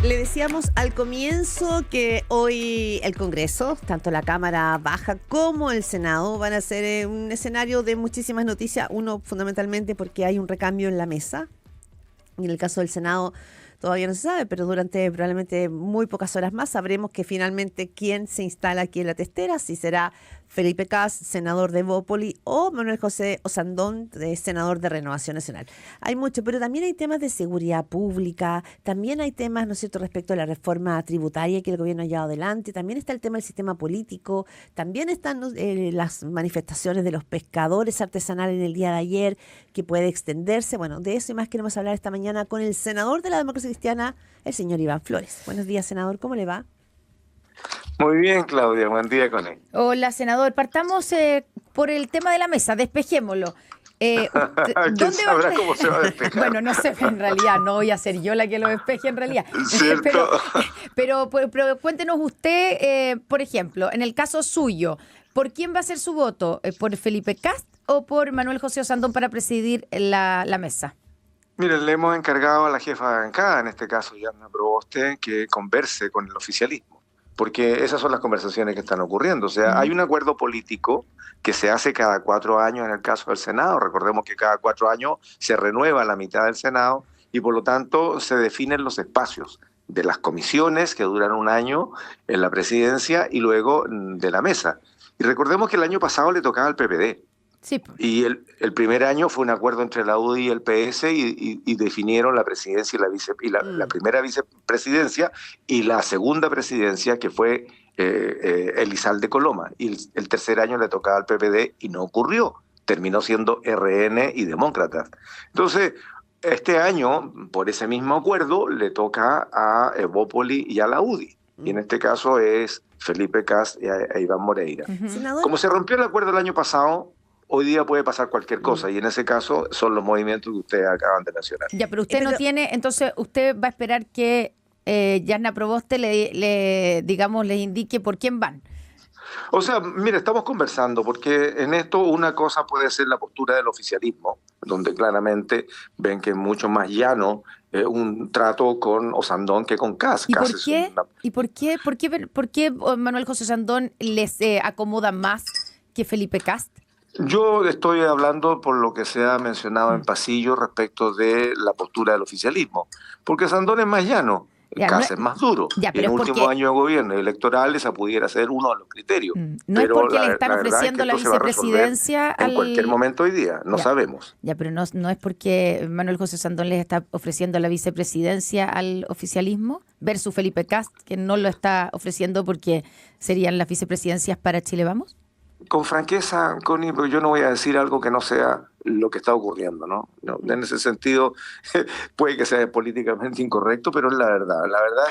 Le decíamos al comienzo que hoy el Congreso, tanto la Cámara Baja como el Senado, van a ser un escenario de muchísimas noticias. Uno, fundamentalmente, porque hay un recambio en la mesa. Y en el caso del Senado todavía no se sabe, pero durante probablemente muy pocas horas más sabremos que finalmente quién se instala aquí en la testera, si será Felipe Kast, senador de Evópoli, o Manuel José Osandón, senador de Renovación Nacional. Hay mucho, pero también hay temas de seguridad pública, también hay temas, ¿no es cierto?, respecto a la reforma tributaria que el gobierno ha llevado adelante, también está el tema del sistema político, también están las manifestaciones de los pescadores artesanales en el día de ayer, que puede extenderse. Bueno, de eso y más queremos hablar esta mañana con el senador de la Democracia Cristiana, el señor Iván Flores. Buenos días, senador, ¿cómo le va? Muy bien, Claudia, buen día con él. Hola, senador. Partamos por el tema de la mesa, despejémoslo. ¿Quién sabrá cómo se va a despejar? Bueno, no sé, en realidad no voy a ser yo la que lo despeje en realidad. ¿Cierto? Pero cuéntenos usted, por ejemplo, en el caso suyo, ¿por quién va a ser su voto? ¿Por Felipe Kast o por Manuel José Osandón para presidir la mesa? Miren, le hemos encargado a la jefa de bancada, en este caso Yarna Proboste, que converse con el oficialismo, porque esas son las conversaciones que están ocurriendo. O sea, hay un acuerdo político que se hace cada 4 años en el caso del Senado. Recordemos que cada 4 años se renueva la mitad del Senado y por lo tanto se definen los espacios de las comisiones que duran un año en la presidencia y luego de la mesa. Y recordemos que el año pasado le tocaba al PPD. Sí. Y el primer año fue un acuerdo entre la UDI y el PS y definieron la presidencia y la primera vicepresidencia y la segunda presidencia, que fue Elizalde Coloma. Y el tercer año le tocaba al PPD y no ocurrió. Terminó siendo RN y Demócratas. Entonces, este año, por ese mismo acuerdo, le toca a Evópoli y a la UDI. Y en este caso es Felipe Kast y a Iván Moreira. Senador. Como se rompió el acuerdo el año pasado, hoy día puede pasar cualquier cosa, y en ese caso son los movimientos que ustedes acaban de mencionar. Ya, pero usted no tiene, entonces usted va a esperar que Yarna Proboste le indique por quién van. O sea, mire, estamos conversando, porque en esto una cosa puede ser la postura del oficialismo, donde claramente ven que es mucho más llano un trato con Osandón que con Kast. ¿Y por qué? ¿Por qué Manuel José Osandón les acomoda más que Felipe Kast? Yo estoy hablando por lo que se ha mencionado en pasillo respecto de la postura del oficialismo, porque Sandón es más llano, Kast es más duro. Ya, y en el último año de gobierno electoral esa pudiera ser uno de los criterios. No es porque le están ofreciendo la vicepresidencia en cualquier momento hoy día, no sabemos. Ya, pero no es porque Manuel José Sandón les está ofreciendo la vicepresidencia al oficialismo versus Felipe Kast, que no lo está ofreciendo porque serían las vicepresidencias para Chile Vamos. Con franqueza, Connie, porque yo no voy a decir algo que no sea lo que está ocurriendo, ¿no? En ese sentido, puede que sea políticamente incorrecto, pero es la verdad. La verdad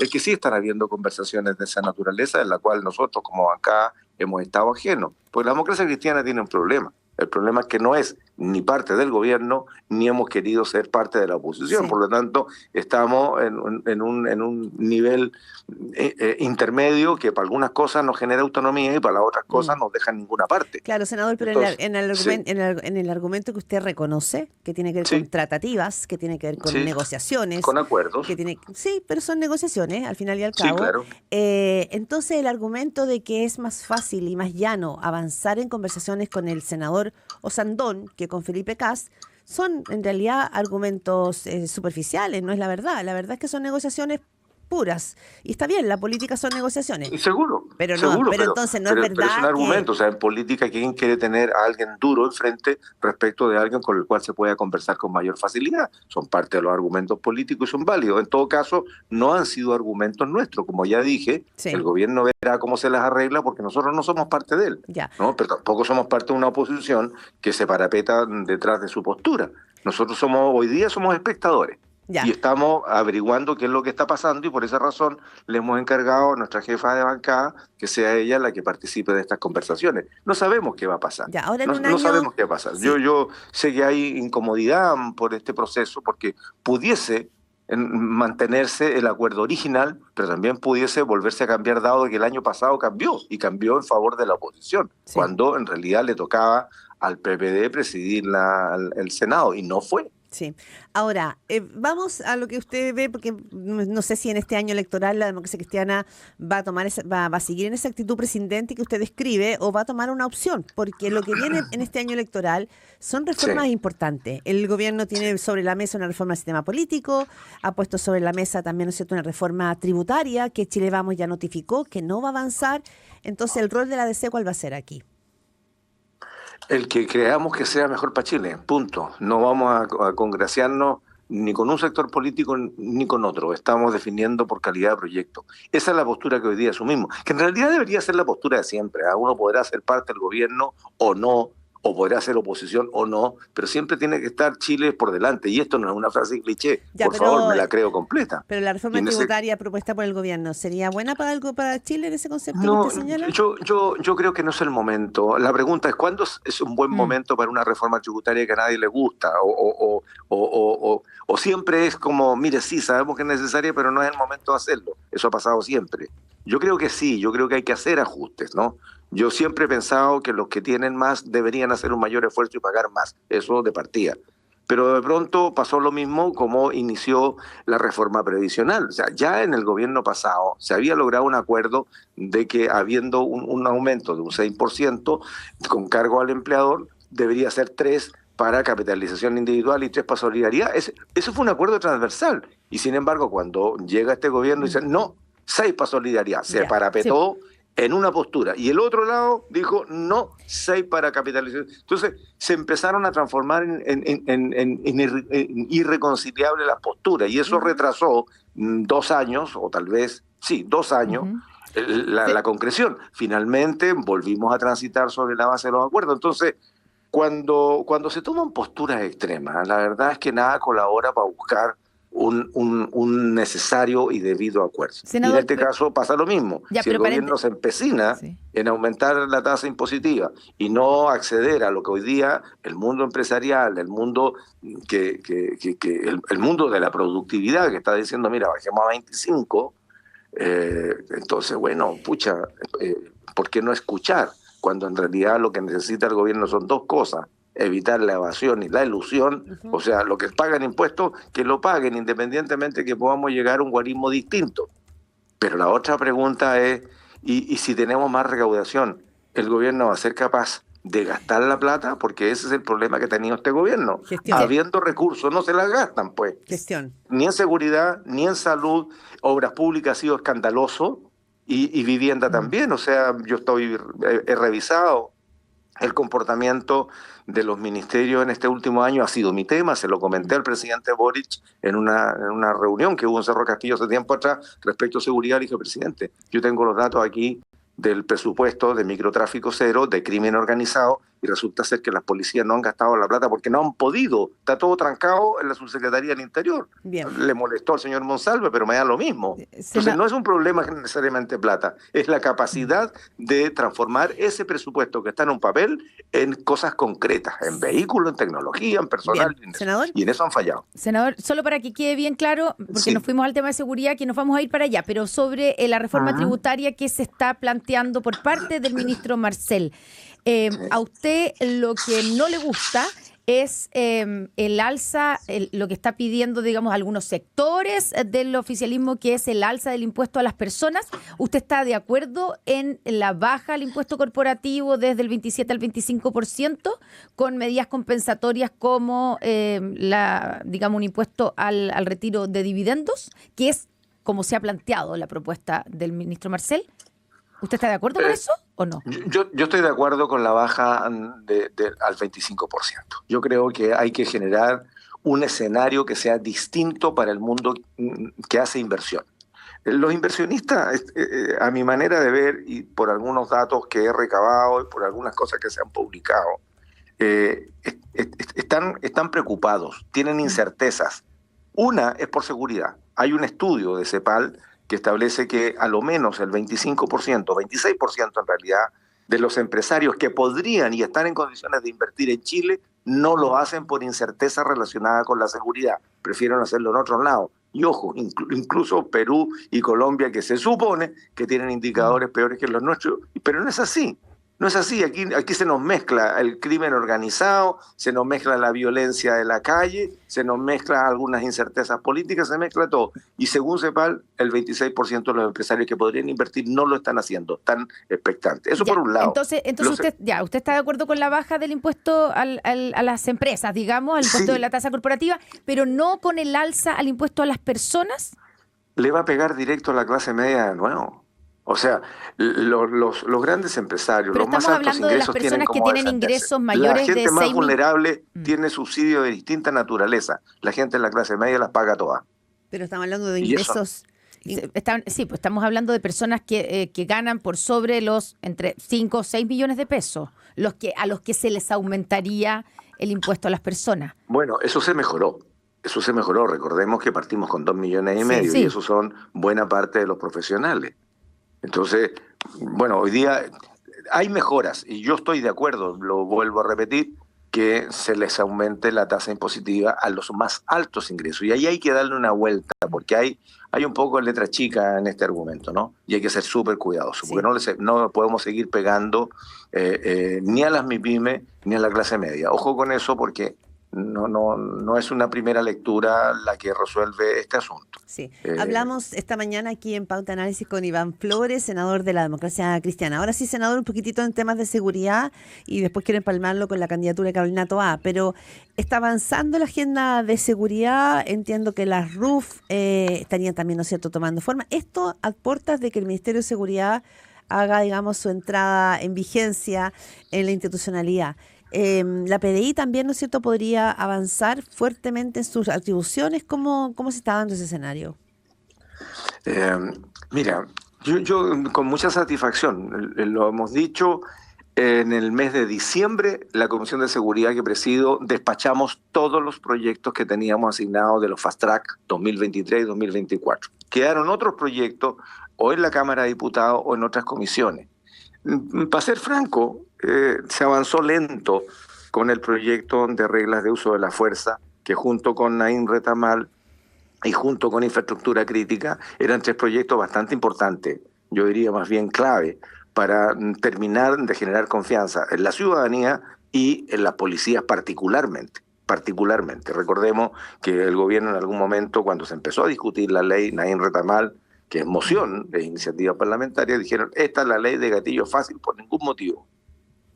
es que sí están habiendo conversaciones de esa naturaleza, en la cual nosotros como bancada hemos estado ajenos. Porque la Democracia Cristiana tiene un problema. El problema es que no es ni parte del gobierno, ni hemos querido ser parte de la oposición. Sí. Por lo tanto, estamos en un nivel intermedio que para algunas cosas nos genera autonomía y para las otras cosas nos deja en ninguna parte. Claro, senador, pero entonces, en el argumento que usted reconoce, que tiene que ver con tratativas, que tiene que ver con negociaciones. Con acuerdos. Sí, pero son negociaciones, al final y al cabo. Sí, claro. Entonces, el argumento de que es más fácil y más llano avanzar en conversaciones con el senador Osandón que con Felipe Kast son en realidad argumentos superficiales, no es la verdad. La verdad es que son negociaciones puras. Y está bien, la política son negociaciones. Seguro. Pero entonces no es verdad. Pero es un argumento. O sea, en política, ¿quién quiere tener a alguien duro enfrente respecto de alguien con el cual se pueda conversar con mayor facilidad? Son parte de los argumentos políticos y son válidos. En todo caso, no han sido argumentos nuestros. Como ya dije, el gobierno verá cómo se las arregla porque nosotros no somos parte de él. ¿No? Pero tampoco somos parte de una oposición que se parapeta detrás de su postura. Nosotros hoy día somos espectadores. Y estamos averiguando qué es lo que está pasando y por esa razón le hemos encargado a nuestra jefa de bancada que sea ella la que participe de estas conversaciones. No sabemos qué va a pasar. No sabemos qué va a pasar. Sí. Yo sé que hay incomodidad por este proceso porque pudiese mantenerse el acuerdo original, pero también pudiese volverse a cambiar dado que el año pasado cambió en favor de la oposición, cuando en realidad le tocaba al PPD presidir el Senado y no fue. Sí. Ahora, vamos a lo que usted ve, porque no sé si en este año electoral la democracia cristiana va a tomar va a seguir en esa actitud presidente que usted describe o va a tomar una opción, porque lo que viene en este año electoral son reformas importantes. El gobierno tiene sobre la mesa una reforma al sistema político, ha puesto sobre la mesa también, ¿no es cierto?, una reforma tributaria que Chile Vamos ya notificó que no va a avanzar. Entonces, ¿el rol de la DC cuál va a ser aquí? El que creamos que sea mejor para Chile, punto. No vamos a congraciarnos ni con un sector político ni con otro. Estamos definiendo por calidad de proyecto. Esa es la postura que hoy día asumimos, que en realidad debería ser la postura de siempre. Uno podrá ser parte del gobierno o no, o podrá ser oposición o no, pero siempre tiene que estar Chile por delante. Y esto no es una frase cliché, por favor, me la creo completa. Pero la reforma tributaria propuesta por el gobierno, ¿sería buena para Chile en ese concepto que usted señala? Yo creo que no es el momento. La pregunta es, ¿cuándo es un buen momento para una reforma tributaria que a nadie le gusta? O siempre es como, mire, sí, sabemos que es necesaria, pero no es el momento de hacerlo. Eso ha pasado siempre. Yo creo que sí, yo creo que hay que hacer ajustes, ¿no? Yo siempre he pensado que los que tienen más deberían hacer un mayor esfuerzo y pagar más, eso de partida. Pero de pronto pasó lo mismo como inició la reforma previsional. O sea, ya en el gobierno pasado se había logrado un acuerdo de que habiendo un aumento de un 6% con cargo al empleador, debería ser 3% para capitalización individual y 3% para solidaridad. Eso fue un acuerdo transversal. Y sin embargo, cuando llega este gobierno y dice, no, 6% para solidaridad, se parapetó en una postura. Y el otro lado dijo, no, 6% para capitalización. Entonces, se empezaron a transformar en irreconciliables las posturas. Y eso retrasó 2 años, o tal vez, 2 años, la concreción. Finalmente, volvimos a transitar sobre la base de los acuerdos. Entonces, cuando se toman posturas extremas, la verdad es que nada colabora para buscar un necesario y debido acuerdo. Senador, y en este caso pasa lo mismo. Si el gobierno se empecina en aumentar la tasa impositiva y no acceder a lo que hoy día el mundo empresarial, el mundo el mundo de la productividad que está diciendo, mira, bajemos a 25, entonces, bueno, ¿por qué no escuchar? Cuando en realidad lo que necesita el gobierno son 2 cosas: evitar la evasión y la elusión, o sea, lo que pagan impuestos, que lo paguen, independientemente que podamos llegar a un guarismo distinto. Pero la otra pregunta es, ¿y si tenemos más recaudación, el gobierno va a ser capaz de gastar la plata? Porque ese es el problema que ha tenido este gobierno. Gestión. Habiendo recursos, no se las gastan, pues. Gestión. Ni en seguridad, ni en salud. Obras públicas ha sido escandaloso, y vivienda también. O sea, yo he revisado el comportamiento de los ministerios en este último año. Ha sido mi tema, se lo comenté al presidente Boric en una reunión que hubo en Cerro Castillo hace tiempo atrás respecto a seguridad. Le dije, presidente, yo tengo los datos aquí del presupuesto de microtráfico cero, de crimen organizado, y resulta ser que las policías no han gastado la plata porque no han podido. Está todo trancado en la Subsecretaría del Interior. Bien. Le molestó al señor Monsalve, pero me da lo mismo. Entonces no es un problema necesariamente plata, es la capacidad de transformar ese presupuesto que está en un papel en cosas concretas, en vehículos, en tecnología, en personal. Senador. Y en eso han fallado. Senador, solo para que quede bien claro, porque nos fuimos al tema de seguridad, que nos vamos a ir para allá, pero sobre la reforma tributaria que se está planteando por parte del ministro Marcel. A usted lo que no le gusta es el alza, lo que está pidiendo, digamos, algunos sectores del oficialismo, que es el alza del impuesto a las personas. ¿Usted está de acuerdo en la baja del impuesto corporativo desde el 27 al 25%, con medidas compensatorias como digamos, un impuesto al retiro de dividendos, que es como se ha planteado la propuesta del ministro Marcel? ¿Usted está de acuerdo con eso o no? Yo estoy de acuerdo con la baja al 25%. Yo creo que hay que generar un escenario que sea distinto para el mundo que hace inversión. Los inversionistas, a mi manera de ver, y por algunos datos que he recabado y por algunas cosas que se han publicado, están preocupados, tienen incertezas. Una es por seguridad. Hay un estudio de CEPAL que establece que a lo menos el 25%, 26% en realidad, de los empresarios que podrían y están en condiciones de invertir en Chile no lo hacen por incerteza relacionada con la seguridad. Prefieren hacerlo en otros lados. Y ojo, incluso Perú y Colombia, que se supone que tienen indicadores peores que los nuestros, pero no es así. No es así, aquí se nos mezcla el crimen organizado, se nos mezcla la violencia de la calle, se nos mezcla algunas incertezas políticas, se mezcla todo. Y según CEPAL, el 26% de los empresarios que podrían invertir no lo están haciendo, están expectantes. Eso Ya, por un lado. Entonces usted está de acuerdo con la baja del impuesto a las empresas, digamos, al impuesto Sí. de la tasa corporativa, pero no con el alza al impuesto a las personas. Le va a pegar directo a la clase media de nuevo. O sea, los grandes empresarios, Pero los más estamos altos hablando de las ingresos tienen personas que cómo tienen defenderse. ingresos La mayores de gente más 6.000. vulnerable tiene subsidios de distinta naturaleza. La gente en la clase media las paga todas. Pero estamos hablando de ¿Y eso? ingresos. Sí, pues estamos hablando de personas que ganan por sobre los entre 5 o 6 millones de pesos, a los que se les aumentaría el impuesto a las personas. Bueno, eso se mejoró. Eso se mejoró. Recordemos que partimos con 2,5 millones Sí. y esos son buena parte de los profesionales. Entonces, bueno, hoy día hay mejoras y yo estoy de acuerdo, lo vuelvo a repetir, que se les aumente la tasa impositiva a los más altos ingresos. Y ahí hay que darle una vuelta, porque hay un poco de letra chica en este argumento, ¿no? Y hay que ser súper cuidadosos, Sí. porque no podemos seguir pegando ni a las MIPYME ni a la clase media. Ojo con eso, porque no es una primera lectura la que resuelve este asunto. Sí. Hablamos esta mañana aquí en Pauta Análisis con Iván Flores, senador de la Democracia Cristiana. Ahora sí, senador, un poquitito en temas de seguridad y después quiero empalmarlo con la candidatura de Carolina Toá, pero está avanzando la agenda de seguridad. Entiendo que las RUF estarían también, ¿no es cierto?, tomando forma. Esto a puertas de que el Ministerio de Seguridad haga, digamos, su entrada en vigencia en la institucionalidad. La PDI también, ¿no es cierto?, podría avanzar fuertemente en sus atribuciones. ¿Cómo se está dando ese escenario? Mira, yo con mucha satisfacción, lo hemos dicho, en el mes de diciembre, la Comisión de Seguridad que presido, despachamos todos los proyectos que teníamos asignados de los Fast Track 2023 y 2024. Quedaron otros proyectos o en la Cámara de Diputados o en otras comisiones. Para ser franco, se avanzó lento con el proyecto de reglas de uso de la fuerza, que junto con Naín Retamal y junto con infraestructura crítica eran 3 proyectos bastante importantes, yo diría más bien clave, para terminar de generar confianza en la ciudadanía y en las policías particularmente. Recordemos que el gobierno en algún momento, cuando se empezó a discutir la ley Naín Retamal, que es moción de iniciativa parlamentaria, dijeron, esta es la ley de gatillo fácil por ningún motivo.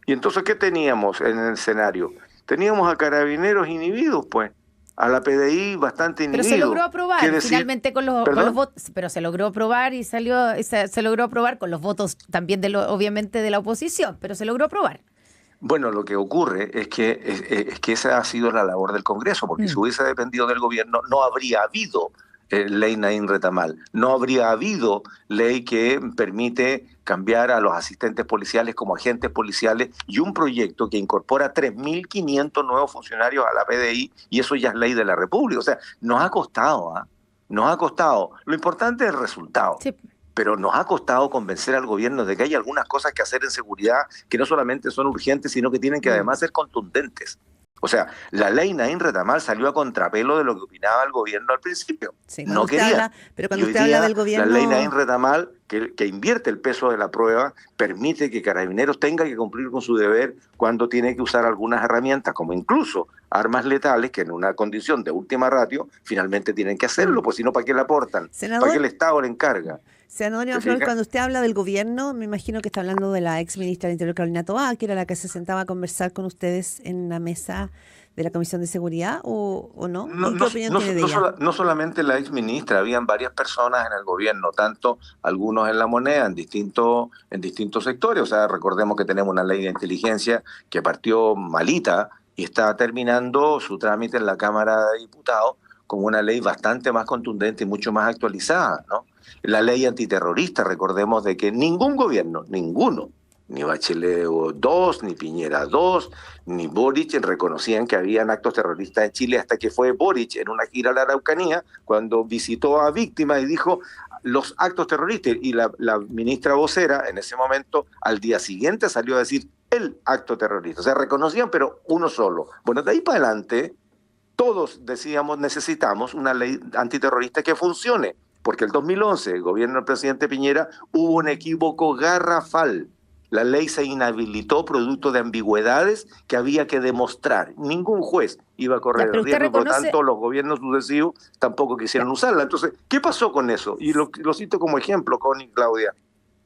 Y entonces, ¿qué teníamos en el escenario? Teníamos a carabineros inhibidos, pues, a la PDI bastante inhibido. Pero se logró aprobar finalmente con los votos, pero se logró aprobar y se logró aprobar con los votos también obviamente de la oposición, pero se logró aprobar. Bueno, lo que ocurre es que esa ha sido la labor del Congreso, porque si hubiese dependido del gobierno no habría habido ley Naín Retamal, no habría habido ley que permite cambiar a los asistentes policiales como agentes policiales y un proyecto que incorpora 3.500 nuevos funcionarios a la PDI, y eso ya es ley de la República. O sea, nos ha costado, nos ha costado. Lo importante es el resultado. Sí. Pero nos ha costado convencer al gobierno de que hay algunas cosas que hacer en seguridad que no solamente son urgentes, sino que tienen que además ser contundentes. O sea, la ley Naín Retamal salió a contrapelo de lo que opinaba el gobierno al principio. Sí, no quería. Pero cuando usted habla del gobierno... La ley Naín Retamal, que invierte el peso de la prueba, permite que Carabineros tenga que cumplir con su deber cuando tiene que usar algunas herramientas, como incluso armas letales, que en una condición de última ratio, finalmente tienen que hacerlo, pues si no, ¿para qué la aportan? Senador, ¿para qué el Estado le encarga? Senador Iván Flores, cuando usted habla del gobierno, me imagino que está hablando de la ex ministra del Interior, Carolina Toá, que era la que se sentaba a conversar con ustedes en la mesa de la Comisión de Seguridad, ¿o no? ¿Qué opinión tiene de ella? No solamente la ex ministra, habían varias personas en el gobierno, tanto algunos en la moneda, en distintos sectores. O sea, recordemos que tenemos una ley de inteligencia que partió malita y está terminando su trámite en la Cámara de Diputados con una ley bastante más contundente y mucho más actualizada, ¿no? La ley antiterrorista, recordemos de que ningún gobierno, ninguno, ni Bachelet 2, ni Piñera 2, ni Boric reconocían que habían actos terroristas en Chile, hasta que fue Boric en una gira a la Araucanía, cuando visitó a víctimas y dijo los actos terroristas, y la ministra vocera en ese momento al día siguiente salió a decir el acto terrorista. O sea, reconocían, pero uno solo. Bueno, de ahí para adelante todos decíamos necesitamos una ley antiterrorista que funcione, porque el 2011, el gobierno del presidente Piñera, hubo un equívoco garrafal. la ley se inhabilitó producto de ambigüedades que había que demostrar. Ningún juez iba a correr el riesgo, y por lo tanto los gobiernos sucesivos tampoco quisieron usarla. Entonces, ¿qué pasó con eso? Y lo cito como ejemplo, Connie y Claudia.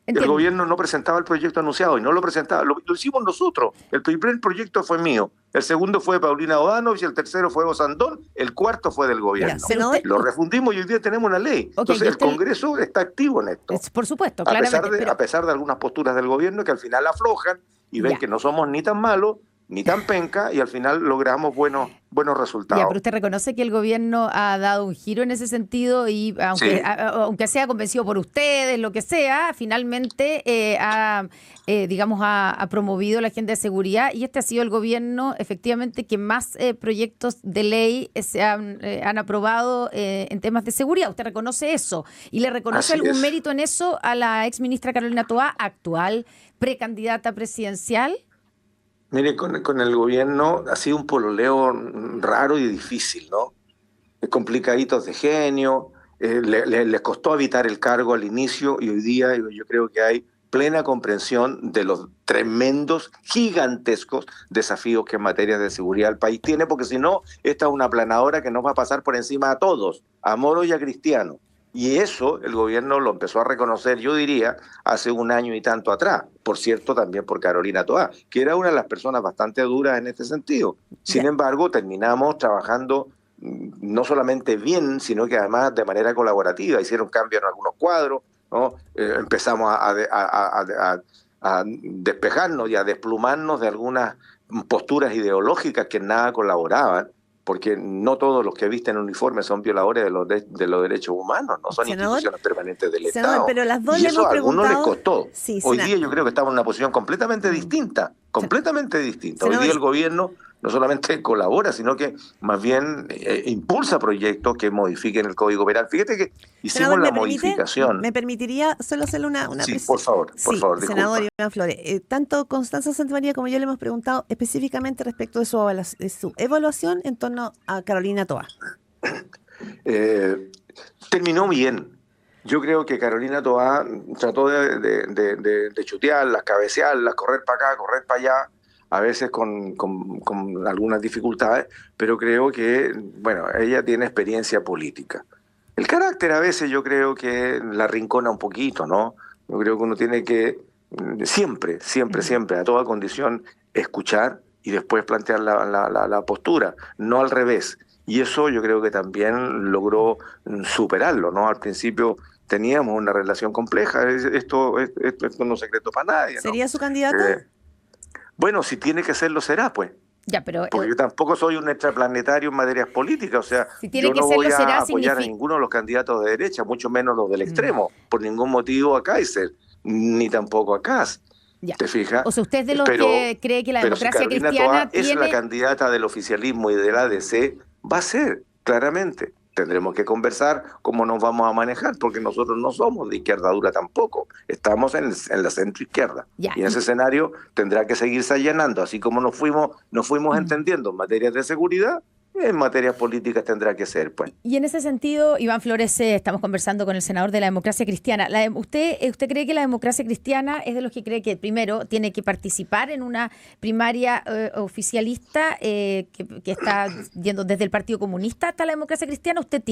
Entiendo. El gobierno no presentaba el proyecto anunciado y no lo presentaba. Lo hicimos nosotros. El primer proyecto fue mío. El segundo fue de Paulina Odanovich, el tercero fue de Osandón, el cuarto fue del gobierno. Lo refundimos y hoy día tenemos una ley. Entonces el Congreso está activo en esto. Por supuesto, claramente. A pesar de algunas posturas del gobierno que al final aflojan y ven que no somos ni tan malos, ni tan penca, y al final logramos buenos resultados. Pero usted reconoce que el gobierno ha dado un giro en ese sentido y aunque sea convencido por ustedes, lo que sea, finalmente ha promovido la agenda de seguridad, y este ha sido el gobierno efectivamente que más proyectos de ley se han aprobado en temas de seguridad. ¿Usted reconoce eso? ¿Y le reconoce algún mérito en eso a la exministra Carolina Toá, actual precandidata presidencial? Mire, con el gobierno ha sido un pololeo raro y difícil, ¿no? Complicaditos de genio, les costó evitar el cargo al inicio, y hoy día yo creo que hay plena comprensión de los tremendos, gigantescos desafíos que en materia de seguridad el país tiene, porque si no, esta es una aplanadora que nos va a pasar por encima a todos, a Moro y a Cristiano. Y eso el gobierno lo empezó a reconocer, yo diría, hace un año y tanto atrás. Por cierto, también por Carolina Toá, que era una de las personas bastante duras en este sentido. Sin embargo, terminamos trabajando no solamente bien, sino que además de manera colaborativa. Hicieron cambios en algunos cuadros, ¿no? Empezamos a despejarnos y a desplumarnos de algunas posturas ideológicas que en nada colaboraban, porque no todos los que visten uniforme son violadores de los derechos humanos, no son instituciones permanentes del Estado. Pero las dos y eso a algunos les costó. Sí, hoy día yo creo que estamos en una posición completamente distinta, completamente distinta. Hoy día el gobierno no solamente colabora, sino que más bien impulsa proyectos que modifiquen el Código Penal. Fíjate que hicimos la modificación. ¿Me permitiría solo hacerle una Sí, por favor, disculpa. Senador Iván Flores, tanto Constanza Santamaría como yo le hemos preguntado específicamente respecto de su evaluación en torno a Carolina Toá. Terminó bien. Yo creo que Carolina Toá trató de chutearlas, cabecearlas, correr para acá, correr para allá, a veces con algunas dificultades, pero creo que, bueno, ella tiene experiencia política. El carácter a veces yo creo que la rincona un poquito, ¿no? Yo creo que uno tiene que siempre, a toda condición, escuchar y después plantear la postura, no al revés. Y eso yo creo que también logró superarlo, ¿no? Al principio teníamos una relación compleja, esto no es secreto para nadie, ¿no? ¿Sería su candidata? Bueno, si tiene que serlo, será, pues. Ya, pero, porque yo tampoco soy un extraplanetario en materias políticas, o sea, si tiene yo que no serlo, voy a será, apoyar a ninguno de los candidatos de derecha, mucho menos los del extremo, por ningún motivo a Kaiser, ni tampoco a Kass. Ya. ¿Te fijas? O sea, usted es de los que cree que la democracia cristiana es la candidata del oficialismo y de la ADC, va a ser, claramente. Tendremos que conversar cómo nos vamos a manejar, porque nosotros no somos de izquierda dura tampoco. Estamos en la centroizquierda. Y en ese escenario tendrá que seguirse allanando, así como nos fuimos entendiendo en materias de seguridad. En materias políticas tendrá que ser, pues. Y en ese sentido, Iván Flores, estamos conversando con el senador de la democracia cristiana. ¿Usted cree que la democracia cristiana es de los que cree que primero tiene que participar en una primaria oficialista que está yendo desde el Partido Comunista hasta la democracia cristiana? ¿Usted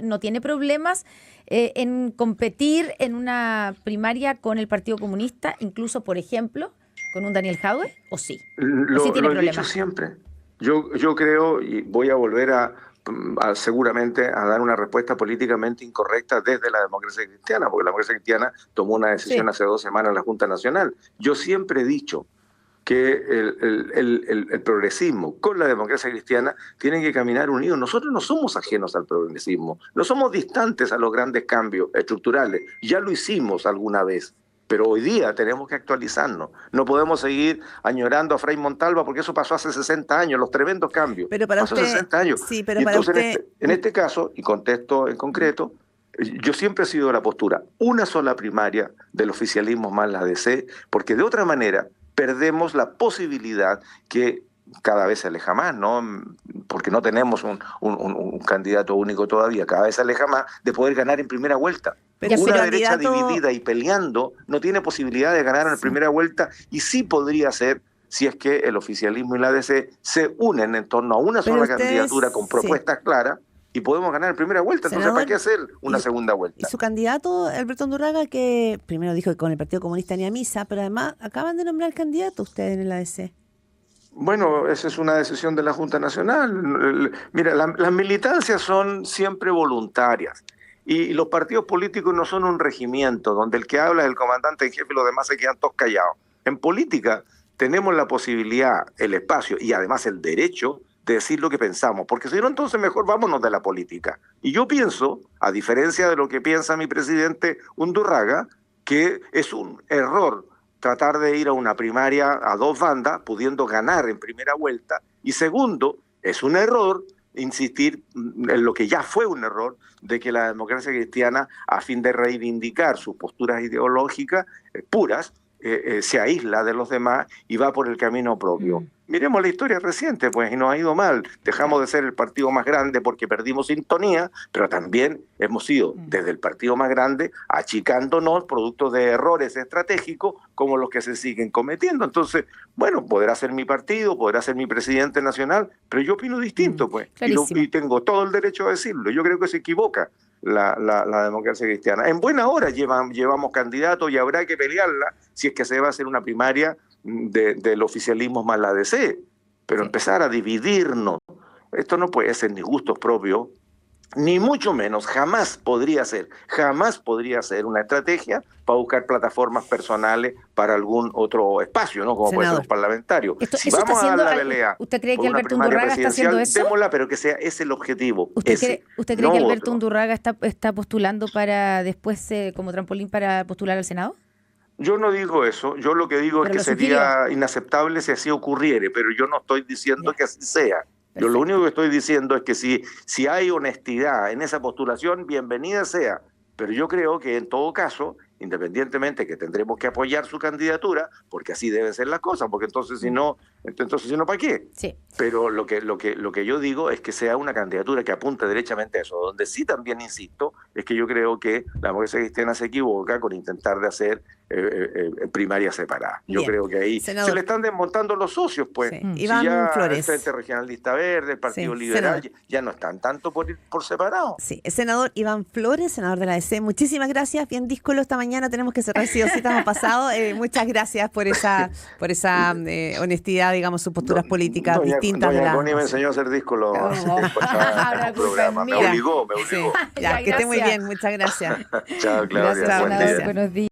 no tiene problemas en competir en una primaria con el Partido Comunista, incluso, por ejemplo, con un Daniel Jadwe? ¿O sí? Lo he dicho siempre. Yo creo, y voy a volver seguramente a dar una respuesta políticamente incorrecta desde la democracia cristiana, porque la democracia cristiana tomó una decisión hace 2 semanas en la Junta Nacional. Yo siempre he dicho que el progresismo con la democracia cristiana tienen que caminar unidos. Nosotros no somos ajenos al progresismo, no somos distantes a los grandes cambios estructurales. Ya lo hicimos alguna vez. Pero hoy día tenemos que actualizarnos. No podemos seguir añorando a Frei Montalva porque eso pasó hace 60 años, los tremendos cambios. Pero para pasó usted, 60 años. Sí, pero y para entonces usted... en este caso, y contesto en concreto, yo siempre he sido de la postura, una sola primaria del oficialismo más la ADC, porque de otra manera perdemos la posibilidad que cada vez se aleja más, ¿no? Porque no tenemos un candidato único todavía, cada vez se aleja más de poder ganar en primera vuelta. Pero una derecha dividida y peleando no tiene posibilidad de ganar en primera vuelta, y sí podría ser si es que el oficialismo y la ADC se unen en torno a una sola candidatura con propuestas claras, y podemos ganar en primera vuelta. Entonces, ¿para qué hacer una segunda vuelta? Y su candidato, Alberto Undurraga, que primero dijo que con el Partido Comunista ni a misa, pero además acaban de nombrar candidato ustedes en el ADC. Bueno, esa es una decisión de la Junta Nacional. Mira, las militancias son siempre voluntarias, y los partidos políticos no son un regimiento donde el que habla es el comandante en jefe y los demás se quedan todos callados. En política tenemos la posibilidad, el espacio y además el derecho de decir lo que pensamos, porque si no, entonces mejor vámonos de la política. Y yo pienso, a diferencia de lo que piensa mi presidente Undurraga, que es un error tratar de ir a una primaria a dos bandas, pudiendo ganar en primera vuelta, y segundo, es un error insistir en lo que ya fue un error, de que la democracia cristiana, a fin de reivindicar sus posturas ideológicas puras, se aísla de los demás y va por el camino propio. Miremos la historia reciente, pues, y nos ha ido mal. Dejamos de ser el partido más grande porque perdimos sintonía, pero también hemos ido desde el partido más grande achicándonos producto de errores estratégicos como los que se siguen cometiendo. Entonces, bueno, podrá ser mi partido, podrá ser mi presidente nacional, pero yo opino distinto, pues, y tengo todo el derecho a decirlo. Yo creo que se equivoca la democracia cristiana. En buena hora llevamos candidatos y habrá que pelearla si es que se va a hacer una primaria del oficialismo más la ADC, pero empezar a dividirnos, esto no puede ser ni gustos propios, ni mucho menos, jamás podría ser una estrategia para buscar plataformas personales para algún otro espacio, ¿no? Como puede ser un parlamentario. Si vamos a dar la pelea, ¿usted cree que Alberto Undurraga está haciendo eso? Démosla, pero que sea ese el objetivo. ¿Usted cree que Alberto Undurraga está postulando para después como trampolín para postular al Senado? Yo no digo eso, yo lo que digo es que sería inaceptable si así ocurriera, pero yo no estoy diciendo que así sea. Perfecto. Yo lo único que estoy diciendo es que si hay honestidad en esa postulación, bienvenida sea. Pero yo creo que en todo caso, independientemente que tendremos que apoyar su candidatura, porque así deben ser las cosas, porque entonces si no, ¿para qué? Sí. Pero lo que yo digo es que sea una candidatura que apunte derechamente a eso. Donde sí también insisto es que yo creo que la democracia cristiana se equivoca con intentar de hacer primarias separadas. Yo creo que ahí se le están desmontando los socios, pues. Sí. Iván Flores. El Frente Regionalista Verde, el Partido Liberal, ya no están tanto por separado. Sí, el senador Iván Flores, senador de la ADC, muchísimas gracias. Bien díscolo esta mañana, tenemos que cerrar sí o sí, estamos pasados. Muchas gracias por esa honestidad, digamos, sus posturas políticas distintas. Doña Connie me enseñó a hacer díscolo. Me obligó. Sí. Ya, que esté muy bien, muchas gracias. Chao, Claudia. Gracias, buenos días.